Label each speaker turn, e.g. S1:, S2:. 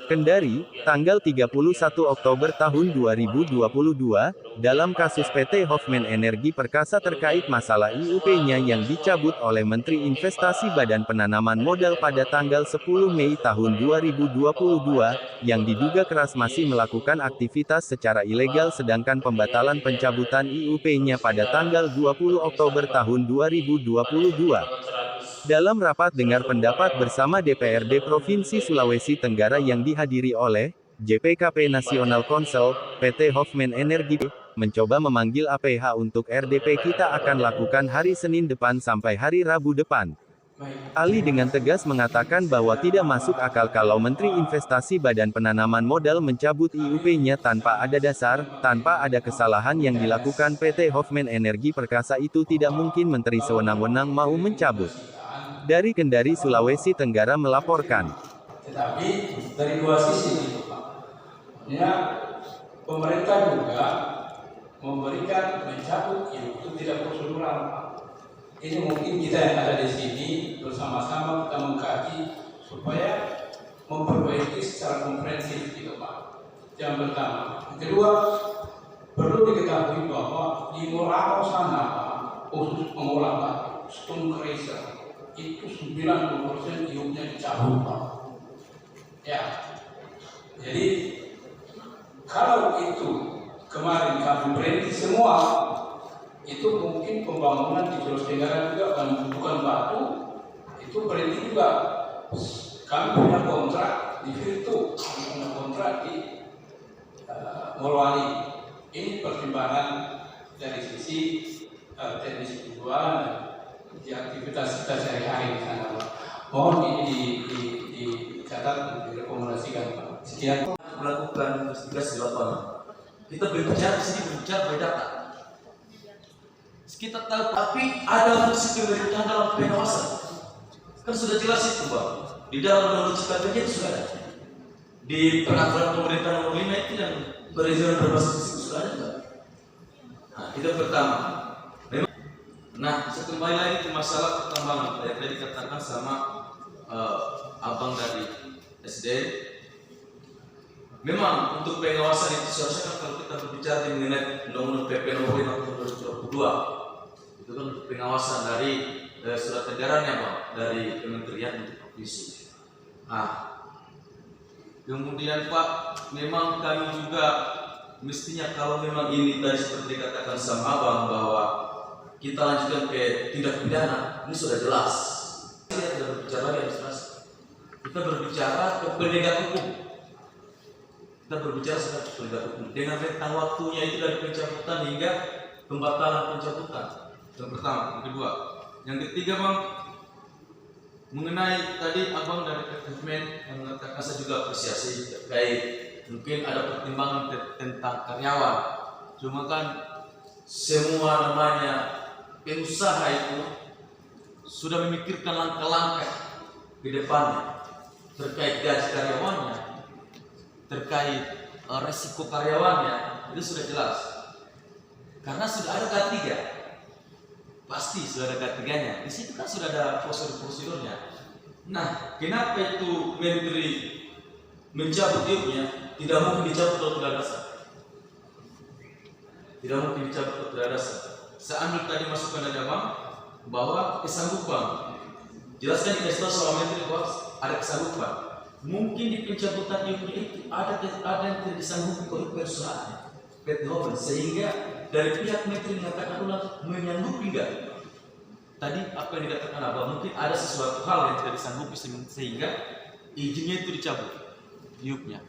S1: Kendari, tanggal 31 Oktober tahun 2022, dalam kasus PT Hoffman Energi Perkasa terkait masalah IUP-nya yang dicabut oleh Menteri Investasi Badan Penanaman Modal pada tanggal 10 Mei tahun 2022, yang diduga keras masih melakukan aktivitas secara ilegal sedangkan pembatalan pencabutan IUP-nya pada tanggal 20 Oktober tahun 2022. Dalam rapat dengar pendapat bersama DPRD Provinsi Sulawesi Tenggara yang dihadiri oleh JPKP Nasional Konsel, PT Hoffman Energi, mencoba memanggil APH untuk RDP kita akan lakukan hari Senin depan sampai hari Rabu depan. Ali dengan tegas mengatakan bahwa tidak masuk akal kalau Menteri Investasi Badan Penanaman Modal mencabut IUP-nya tanpa ada dasar, tanpa ada kesalahan yang dilakukan PT Hoffman Energi Perkasa itu tidak mungkin Menteri sewenang-wenang mau mencabut. Dari Kendari, Sulawesi Tenggara melaporkan.
S2: Tetapi dari dua sisi itu Pak, ya pemerintah juga memberikan mencabut itu tidak prosedural Pak. Ini mungkin kita yang ada di sini bersama-sama kita mengkaji supaya memperbaiki secara komprehensif gitu Pak. Yang pertama, yang kedua perlu diketahui bahwa di Morawa sana Pak, khusus pengolah batu, stone crusher itu 90% iup-nya dicabut Pak. Ya, jadi kalau itu kemarin kami berhenti semua, itu mungkin pembangunan di Sulawesi Tenggara juga bukan batu, itu berhenti juga. Kami punya kontrak di Virtu, kami punya kontrak di Morowali. Ini pertimbangan dari sisi teknis penjualan di aktivitas kita sehari-hari di sana Pak. Mohon ini dicatat dan direkomendasikan Pak. Sekian.
S3: Melakukan investigasi di lapangan. Kita berbicara di sini berbicara data. Kita tahu, tapi ada fungsi pemerintahan dalam pengawasan. Kan sudah jelas itu Pak. Di dalam undang-undang Cipta Kerja itu sudah ada. Di peraturan pemerintah nomor 5 itu yang perizinan berbasis fisik sudah ada juga. Nah, itu pertama. Nah, kembali lagi ke masalah pertambangan. Tadi dikatakan sama abang dari SD. Memang untuk pengawasan itu seharusnya kan kalau kita berbicara mengenai undang-undang PP nomor 5 tahun 2022, itu kan pengawasan dari surat edarannya Pak, dari Kementerian untuk Provinsi. Nah, kemudian Pak, memang kami juga mestinya kalau memang ini tadi seperti dikatakan sama abang bahwa kita lanjutkan ke tindak pidana, ini sudah jelas. Kita tidak berbicara lagi administrasi. Kita berbicara ke penegak hukum. Kita berbicara sebagai penegak hukum. Dengan rentang waktunya itu dari pencabutan hingga pembatalan pencabutan. Yang pertama, yang kedua, yang ketiga Bang, mengenai tadi abang dari Hoffman yang mengatakan saya juga apresiasi terkait mungkin ada pertimbangan tentang karyawan. Cuma kan semua namanya pengusaha itu sudah memikirkan langkah-langkah ke depannya terkait gaji karyawannya, terkait resiko karyawannya, itu sudah jelas. Karena sudah ada K3, pasti sudah ada K3-nya. Di situ kan sudah ada prosedur-prosedurnya. Nah, kenapa itu Menteri mencabut iup-nya? Tidak mungkin dicabut kalau tidak ada dasar. Tidak mungkin dicabut kalau tidak ada dasar. Saya ambil tadi masukan dari abang bahwa kesanggupan. Jelaskan dikasih tahu soal Menteri bahwa ada kesanggupan. Mungkin di pencabutan iup itu ada yang tidak disanggupi oleh perusahaan PT Hoffman, sehingga dari pihak Menteri mengatakan ulang menyanggupi enggak. Tadi apa yang dikatakan abang, mungkin ada sesuatu hal yang tidak disanggupi sehingga izinnya itu dicabut iup-nya.